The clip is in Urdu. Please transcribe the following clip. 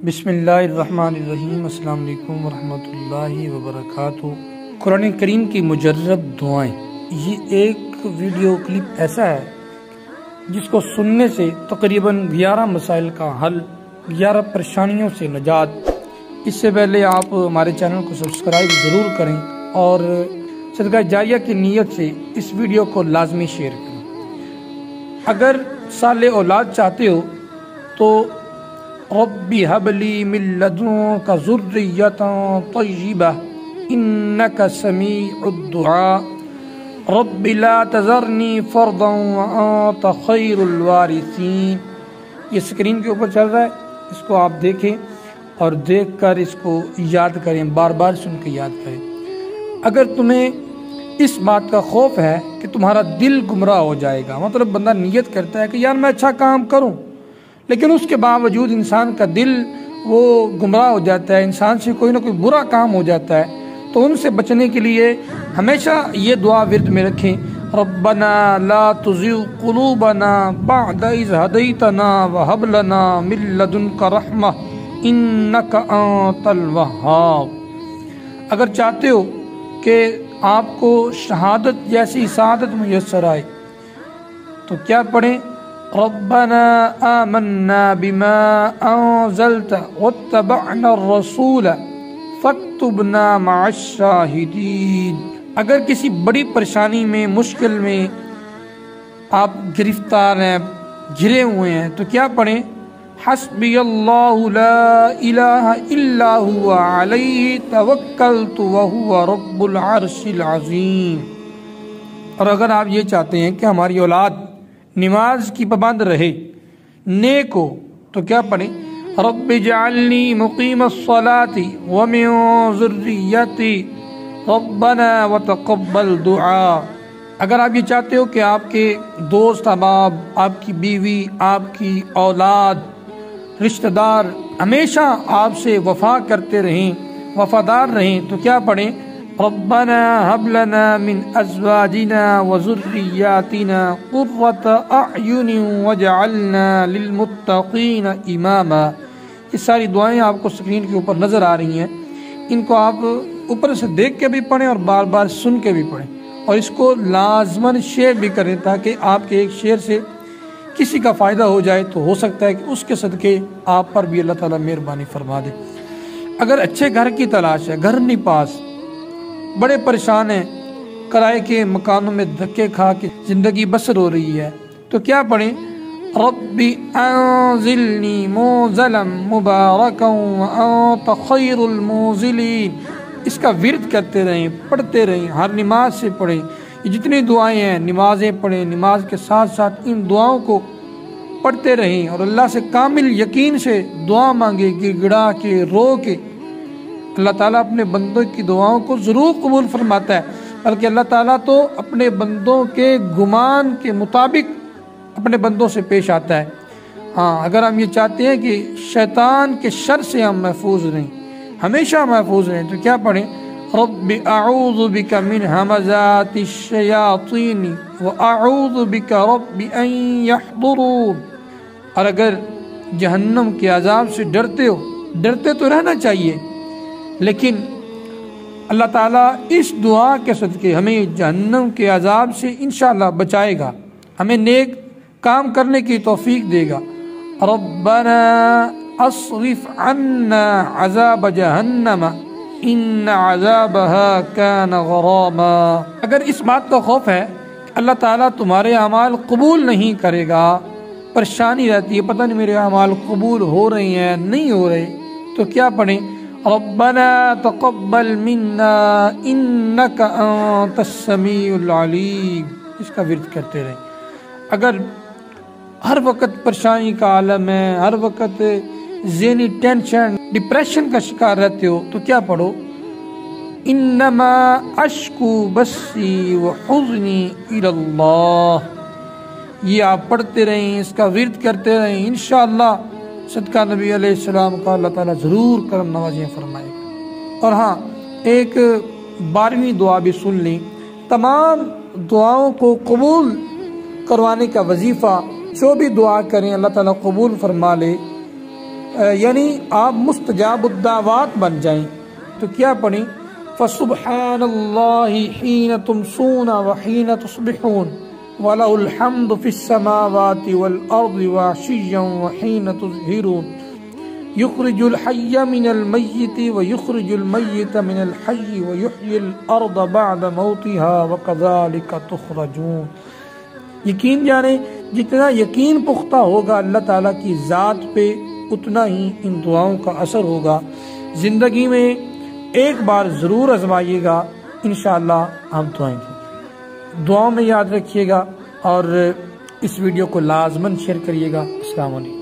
بسم اللہ الرحمن الرحیم۔ السلام علیکم ورحمۃ اللہ وبرکاتہ۔ قرآن کریم کی مجرب دعائیں، یہ ایک ویڈیو کلپ ایسا ہے جس کو سننے سے تقریباً 11 مسائل کا حل، 11 پریشانیوں سے نجات۔ اس سے پہلے آپ ہمارے چینل کو سبسکرائب ضرور کریں اور صدقہ جاریہ کی نیت سے اس ویڈیو کو لازمی شیئر کریں۔ اگر صالح اولاد چاہتے ہو تو ربی حب لی من لدنک ذریۃ طیبہ انک سمیع الدعاء رب لا تذرنی فردا وانت خیر الوارثین۔ یہ سکرین کے اوپر چل رہا ہے، اس کو آپ دیکھیں اور دیکھ کر اس کو یاد کریں، بار بار سن کے یاد کریں۔ اگر تمہیں اس بات کا خوف ہے کہ تمہارا دل گمراہ ہو جائے گا، مطلب بندہ نیت کرتا ہے کہ یار میں اچھا کام کروں، لیکن اس کے باوجود انسان کا دل وہ گمراہ ہو جاتا ہے، انسان سے کوئی نہ کوئی برا کام ہو جاتا ہے، تو ان سے بچنے کے لیے ہمیشہ یہ دعا ورد میں رکھیں، ربنا لا تزغ قلوبنا بعد اذ ہدیتنا وہب لنا من لدنک رحمہ انک انت الوہاب۔ اگر چاہتے ہو کہ آپ کو شہادت جیسی سعادت میسر آئے تو کیا پڑھیں؟ ربنا آمنا بما انزلت واتبعنا الرسول فاکتبنا مع الشاہدین۔ اگر کسی بڑی پریشانی میں، مشکل میں آپ گرفتار ہیں، گھرے ہوئے ہیں تو کیا پڑھیں؟ حسبی اللہ لا الہ الا ہوا علیہ توکلت وہو رب العرش العظیم۔ اور اگر آپ یہ چاہتے ہیں کہ ہماری اولاد نماز کی پابند رہے، نیک ہو، تو کیا پڑھیں؟ رب اجعلنی مقیم الصلاۃ ومن ذریتی ربنا وتقبل دعاء۔ اگر آپ یہ چاہتے ہو کہ آپ کے دوست احباب، آپ کی بیوی، آپ کی اولاد، رشتہ دار ہمیشہ آپ سے وفا کرتے رہیں، وفادار رہیں، تو کیا پڑھیں؟ ربنا هب لنا من ازواجنا وذرياتنا قرة اعین واجعلنا للمتقین اماما۔ یہ ساری دعائیں آپ کو سکرین کے اوپر نظر آ رہی ہیں، ان کو آپ اوپر سے دیکھ کے بھی پڑھیں اور بار بار سن کے بھی پڑھیں، اور اس کو لازماً شیئر بھی کریں تاکہ آپ کے ایک شیئر سے کسی کا فائدہ ہو جائے، تو ہو سکتا ہے کہ اس کے صدقے آپ پر بھی اللہ تعالیٰ مہربانی فرما دے۔ اگر اچھے گھر کی تلاش ہے، گھر نہیں پاس، بڑے پریشان ہیں، کرائے کے مکانوں میں دھکے کھا کے زندگی بسر ہو رہی ہے، تو کیا پڑھیں؟ رب انزلنی منزلا مبارکا وانت خیر المنزلین۔ اس کا ورد کرتے رہیں، پڑھتے رہیں، ہر نماز سے پڑھیں۔ یہ جتنی دعائیں ہیں، نمازیں پڑھیں، نماز کے ساتھ ساتھ ان دعاؤں کو پڑھتے رہیں اور اللہ سے کامل یقین سے دعا مانگے، گڑ گڑا کے، رو کے۔ اللہ تعالیٰ اپنے بندوں کی دعاؤں کو ضرور قبول فرماتا ہے، بلکہ اللہ تعالیٰ تو اپنے بندوں کے گمان کے مطابق اپنے بندوں سے پیش آتا ہے۔ ہاں، اگر ہم یہ چاہتے ہیں کہ شیطان کے شر سے ہم محفوظ رہیں، ہمیشہ محفوظ رہیں، تو کیا پڑھیں؟ رب اعوذ بک من ہمزات الشیاطین واعوذ بک رب ان یحضرون۔ اور اگر جہنم کے عذاب سے ڈرتے ہو، ڈرتے تو رہنا چاہیے، لیکن اللہ تعالیٰ اس دعا کے صدقے ہمیں جہنم کے عذاب سے انشاءاللہ بچائے گا، ہمیں نیک کام کرنے کی توفیق دے گا۔ ربنا اصرف عنا عذاب جہنم ان عذابها كان غراما۔ اگر اس بات کا خوف ہے کہ اللہ تعالیٰ تمہارے اعمال قبول نہیں کرے گا، پریشانی رہتی ہے، پتہ نہیں میرے اعمال قبول ہو رہے ہیں نہیں ہو رہے، تو کیا پڑھیں؟ ربنا تقبل منا انک انت السمیع العلیم۔ اس کا ورد کرتے رہیں۔ اگر ہر وقت پریشانی کا عالم ہے، ہر وقت ذہنی ٹینشن، ڈپریشن کا شکار رہتے ہو، تو کیا پڑھو؟ انما اشکو بثی وحزنی الی اللہ۔ یہ آپ پڑھتے رہیں، اس کا ورد کرتے رہیں، انشاءاللہ صدقہ نبی علیہ السلام کا اللہ تعالیٰ ضرور کرم نوازیاں فرمائے گا۔ اور ہاں، ایک 12ویں دعا بھی سن لیں۔ تمام دعاؤں کو قبول کروانے کا وظیفہ، جو بھی دعا کریں اللہ تعالیٰ قبول فرما لے، یعنی آپ مستجاب الدعوات بن جائیں تو کیا پڑھیں؟ فسبحان اللہ حین تمسون وحین تصبحون وَلَهُ الْحَمْدُ فِي السَّمَاوَاتِ وَالْأَرْضِ وَعَشِيًّا وَحِينَ تُظْهِرُونَ يُخْرِجُ الْحَيَّ مِنَ الْمَيِّتِ وَيُخْرِجُ الْمَيِّتَ مِنَ الْحَيِّ وَيُحْيِي الْأَرْضَ بَعْدَ مَوْتِهَا وَكَذَلِكَ تُخْرَجُونَ۔ یقین جانیں جتنا یقین پختہ ہوگا اللہ تعالیٰ کی ذات پہ اتنا ہی ان دعاؤں کا اثر ہوگا۔ زندگی میں ایک بار ضرور آزمائیے گا، انشاءاللہ ہم دعاؤں میں یاد رکھیے گا اور اس ویڈیو کو لازماً شیئر کریے گا۔ السلام علیکم۔